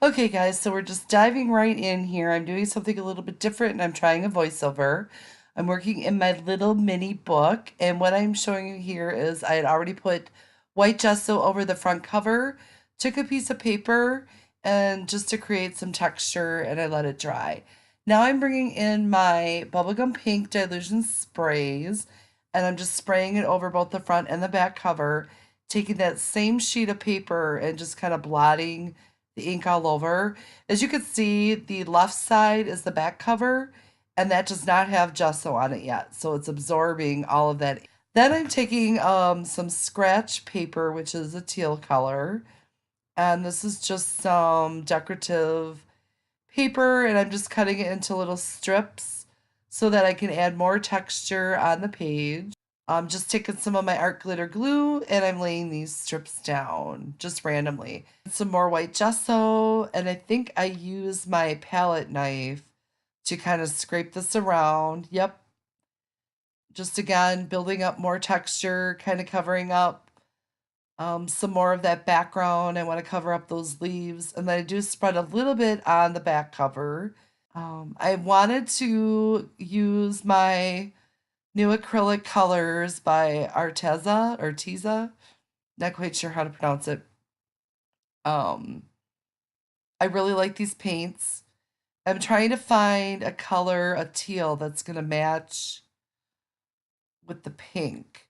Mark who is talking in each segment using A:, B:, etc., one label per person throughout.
A: Okay, guys, so we're just diving right in here. I'm doing something a little bit different and I'm trying a voiceover. I'm working in my little mini book, and what I'm showing you here is I had already put white gesso over the front cover, took a piece of paper, and just to create some texture, and I let it dry. Now I'm bringing in my bubblegum pink dilution sprays, and I'm just spraying it over both the front and the back cover, taking that same sheet of paper and just kind of blotting the ink all over. As you can see, the left side is the back cover, and that does not have gesso on it yet, so it's absorbing all of that. Then I'm taking some scratch paper, which is a teal color, and this is just some decorative paper, and I'm just cutting it into little strips so that I can add more texture on the page. I'm just taking some of my art glitter glue and I'm laying these strips down just randomly. Some more white gesso, and I think I use my palette knife to kind of scrape this around. Yep, just again building up more texture, kind of covering up some more of that background. I want to cover up those leaves, and then I do spread a little bit on the back cover. I wanted to use my new acrylic colors by Arteza. Not quite sure how to pronounce it. Um, I really like these paints. I'm trying to find a color, a teal, that's going to match with the pink.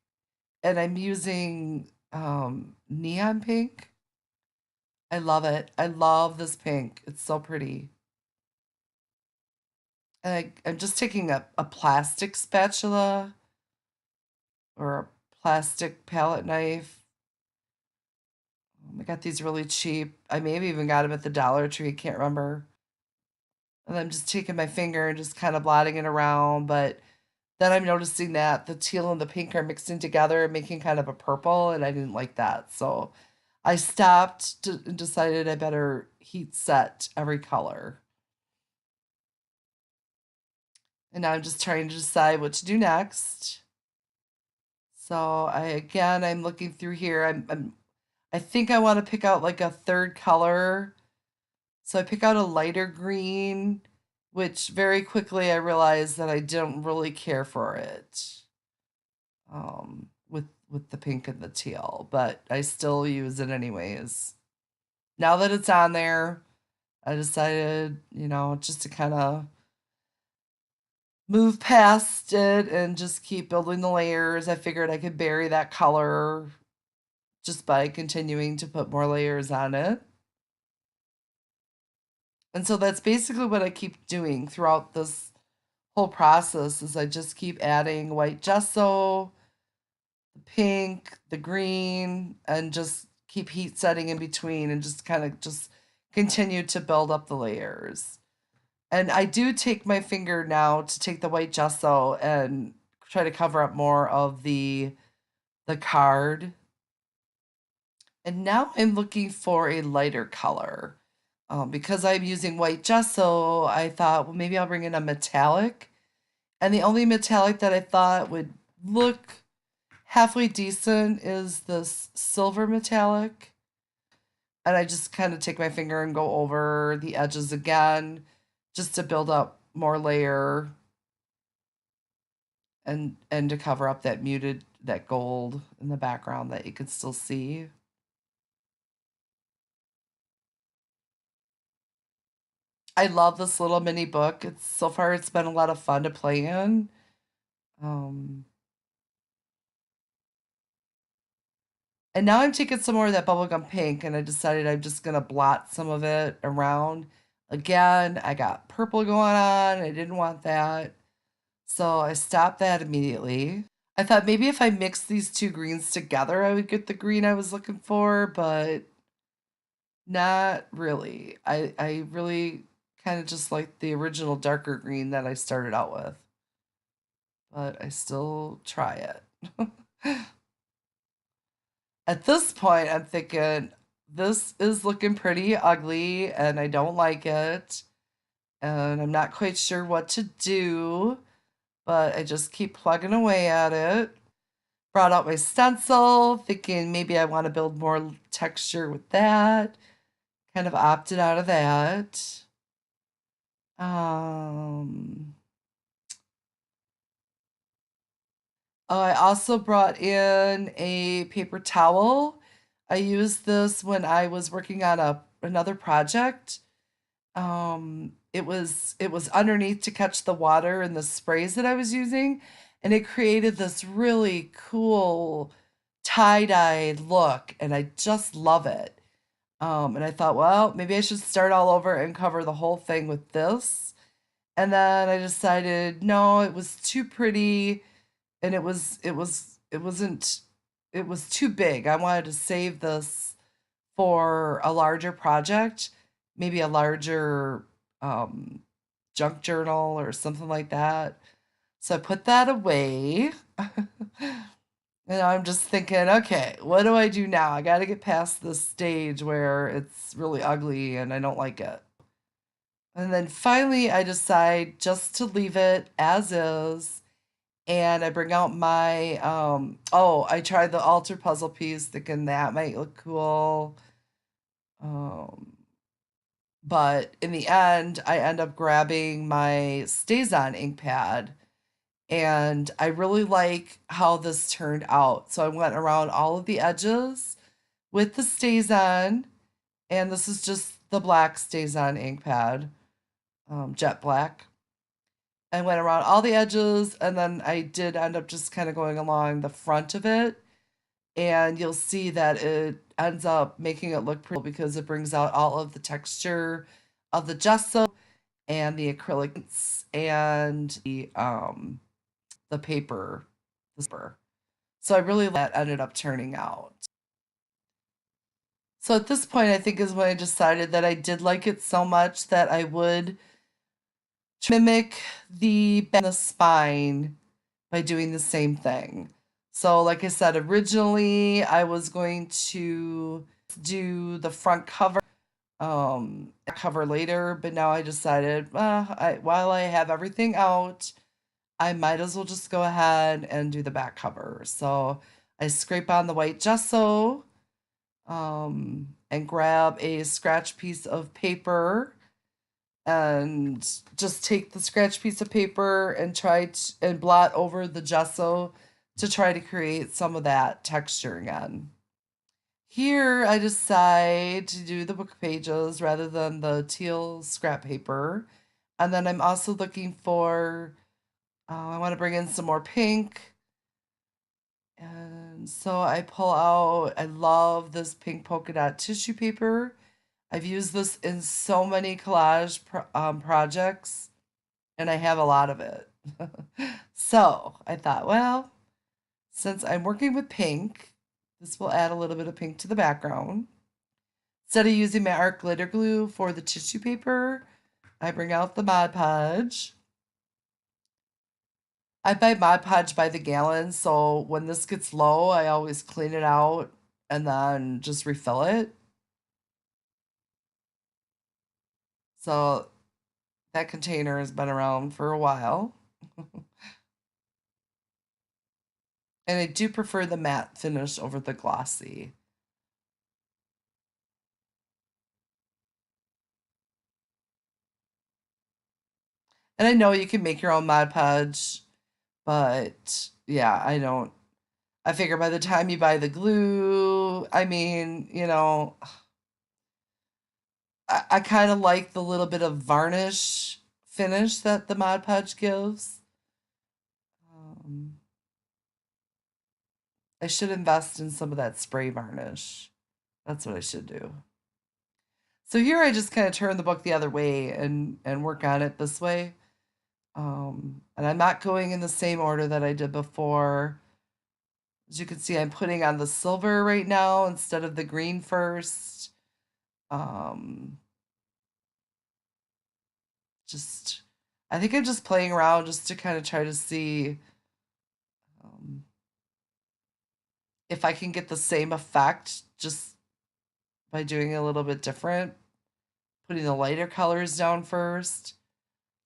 A: And I'm using neon pink. I love it. I love this pink. It's so pretty. And I'm just taking a plastic spatula or a plastic palette knife. I got these really cheap. I may have even got them at the Dollar Tree. Can't remember. And I'm just taking my finger and just kind of blotting it around. But then I'm noticing that the teal and the pink are mixing together and making kind of a purple, and I didn't like that. So I stopped and decided I better heat set every color. And now I'm just trying to decide what to do next. So I'm looking through here. I think I want to pick out like a third color. So I pick out a lighter green, which very quickly I realized that I don't really care for it. With the pink and the teal, but I still use it anyways. Now that it's on there, I decided, just to kind of move past it and just keep building the layers. I figured I could bury that color just by continuing to put more layers on it. And so that's basically what I keep doing throughout this whole process is I just keep adding white gesso, the pink, the green, and just keep heat setting in between and just kind of just continue to build up the layers. And I do take my finger now to take the white gesso and try to cover up more of the card. And now I'm looking for a lighter color. Because I'm using white gesso, I thought, well, maybe I'll bring in a metallic. And the only metallic that I thought would look halfway decent is this silver metallic. And I just kind of take my finger and go over the edges again just to build up more layer and to cover up that gold in the background that you can still see. I love this little mini book. It's been a lot of fun to play in. Um, and now I'm taking some more of that bubblegum pink, and I decided I'm just gonna blot some of it around. Again, I got purple going on. I didn't want that. So I stopped that immediately. I thought maybe if I mixed these two greens together, I would get the green I was looking for, but not really. I really kind of just like the original darker green that I started out with, but I still try it. At this point, I'm thinking this is looking pretty ugly and I don't like it, and I'm not quite sure what to do, but I just keep plugging away at it. Brought out my stencil, thinking maybe I want to build more texture with that. kind of opted out of that. Um, oh, I also brought in a paper towel. I used this when I was working on another project. It was underneath to catch the water and the sprays that I was using, and it created this really cool tie-dye look, and I just love it. And I thought, well, maybe I should start all over and cover the whole thing with this. And then I decided, no, it was too pretty, and it was too big. I wanted to save this for a larger project, maybe a larger um, junk journal or something like that. So I put that away. And I'm just thinking, okay, what do I do now? I got to get past this stage where it's really ugly and I don't like it. And then finally, I decide just to leave it as is. And I bring out my, oh, I tried the altar puzzle piece, thinking that might look cool. Um, but in the end, I end up grabbing my Stays On ink pad. And I really like how this turned out. So I went around all of the edges with the Stays On. And this is just the black Stays On ink pad, jet black. I went around all the edges, and then I did end up just kind of going along the front of it. And you'll see that it ends up making it look pretty because it brings out all of the texture of the gesso and the acrylics and the paper, the paper. So I really that ended up turning out. So at this point, I think is when I decided that I did like it so much that I would mimic the bend the spine by doing the same thing. So, like I said, originally I was going to do the front cover later, but now I decided, while I have everything out, I might as well just go ahead and do the back cover. So I scrape on the white gesso, and grab a scratch piece of paper and just take the scratch piece of paper and and blot over the gesso to try to create some of that texture again. Here, I decide to do the book pages rather than the teal scrap paper. And then I'm also looking for, I want to bring in some more pink. And so I pull out, I love this pink polka dot tissue paper. I've used this in so many projects, and I have a lot of it. So I thought, well, since I'm working with pink, this will add a little bit of pink to the background. Instead of using my art glitter glue for the tissue paper, I bring out the Mod Podge. I buy Mod Podge by the gallon, so when this gets low, I always clean it out and then just refill it. So that container has been around for a while. And I do prefer the matte finish over the glossy. And I know you can make your own Mod Podge, but yeah, I don't. I figure by the time you buy the glue, I mean, I kind of like the little bit of varnish finish that the Mod Podge gives. Um, I should invest in some of that spray varnish. That's what I should do. So here I just kind of turn the book the other way and work on it this way. And I'm not going in the same order that I did before. As you can see, I'm putting on the silver right now instead of the green first. Um, just, I think I'm just playing around just to kind of try to see um, if I can get the same effect just by doing it a little bit different, putting the lighter colors down first.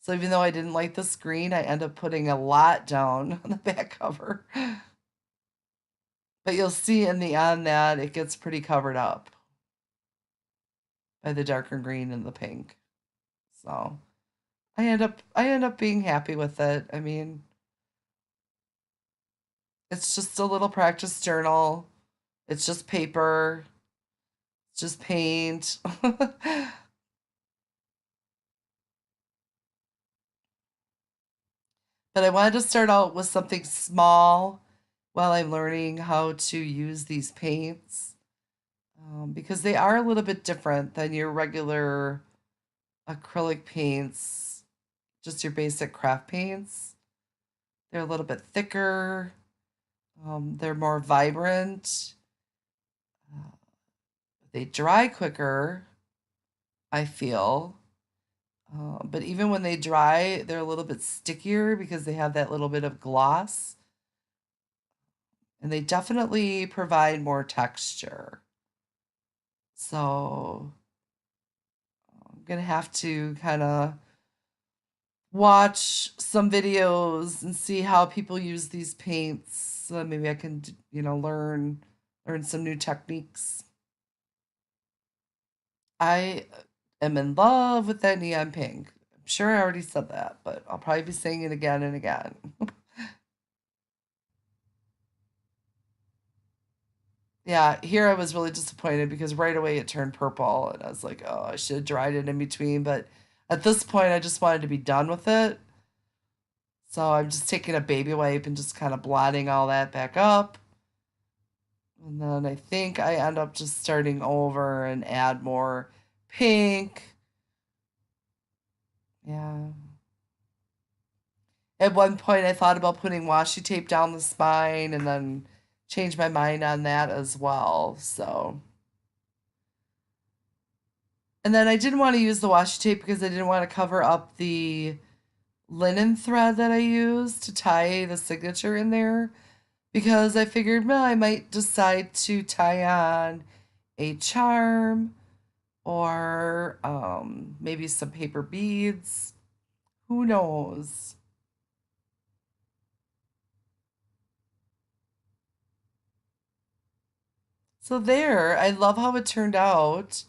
A: So even though I didn't like this green, I end up putting a lot down on the back cover. But you'll see in the end that it gets pretty covered up by the darker green and the pink. So I end up being happy with it. I mean, it's just a little practice journal. It's just paper. It's just paint. But I wanted to start out with something small while I'm learning how to use these paints, because they are a little bit different than your regular acrylic paints, just your basic craft paints. They're a little bit thicker, they're more vibrant, they dry quicker, I feel. But even when they dry, they're a little bit stickier because they have that little bit of gloss. And they definitely provide more texture. So I'm going to have to kind of watch some videos and see how people use these paints. So maybe I can, learn some new techniques. I am in love with that neon pink. I'm sure I already said that, but I'll probably be saying it again and again. Yeah, here I was really disappointed because right away it turned purple and I was like, oh, I should have dried it in between. But at this point, I just wanted to be done with it. So I'm just taking a baby wipe and just kind of blotting all that back up. And then I think I end up just starting over and add more pink. Yeah. At one point, I thought about putting washi tape down the spine and then changed my mind on that as well. So. And then I didn't want to use the washi tape because I didn't want to cover up the linen thread that I used to tie the signature in there because I figured, well, I might decide to tie on a charm or maybe some paper beads. Who knows? So there, I love how it turned out.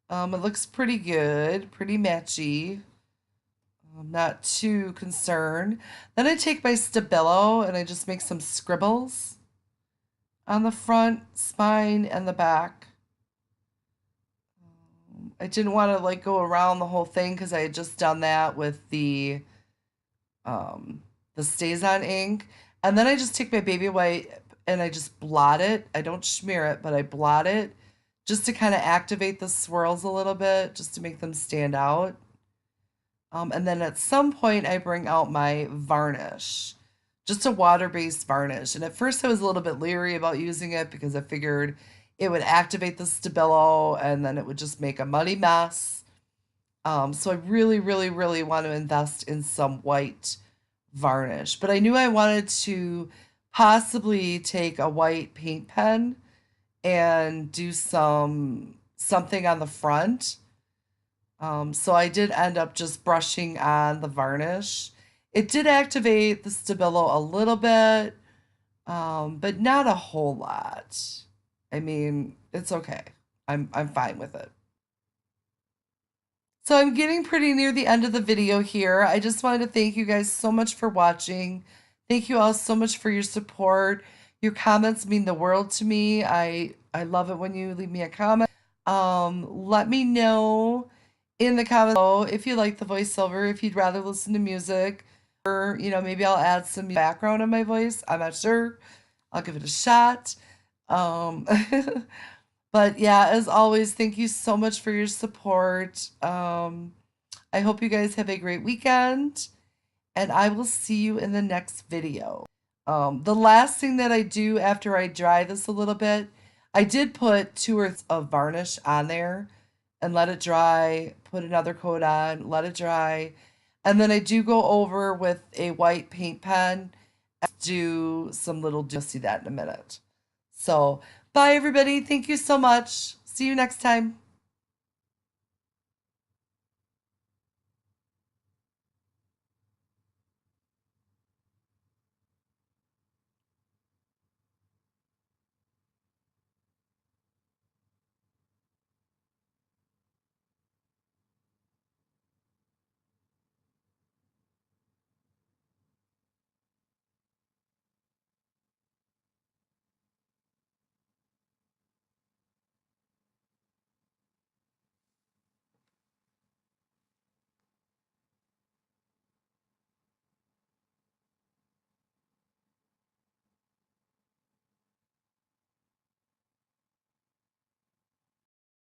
A: It looks pretty good, pretty matchy. I'm not too concerned. Then I take my Stabilo and I just make some scribbles on the front, spine, and the back. I didn't want to like go around the whole thing because I had just done that with um, the Stays On ink. And then I just take my baby white and I just blot it. I don't smear it, but I blot it just to kind of activate the swirls a little bit, just to make them stand out. And then at some point, I bring out my varnish, just a water-based varnish. And at first, I was a little bit leery about using it because I figured it would activate the Stabilo and then it would just make a muddy mess. So I really, really, really want to invest in some white varnish. But I knew I wanted to possibly take a white paint pen and do something on the front. So I did end up just brushing on the varnish. It did activate the Stabilo a little bit, but not a whole lot. I mean, it's okay. I'm fine with it. So I'm getting pretty near the end of the video here. I just wanted to thank you guys so much for watching. Thank you all so much for your support. Your comments mean the world to me. I love it when you leave me a comment. Let me know in the comments below if you like the voiceover, if you'd rather listen to music, or maybe I'll add some background on my voice. I'm not sure. I'll give it a shot. Um, but yeah, as always, thank you so much for your support. I hope you guys have a great weekend, and I will see you in the next video. The last thing that I do after I dry this a little bit, I did put 2 or 3 of varnish on there and let it dry, put another coat on, let it dry. And then I do go over with a white paint pen and do some little, you'll see that in a minute. So bye everybody. Thank you so much. See you next time.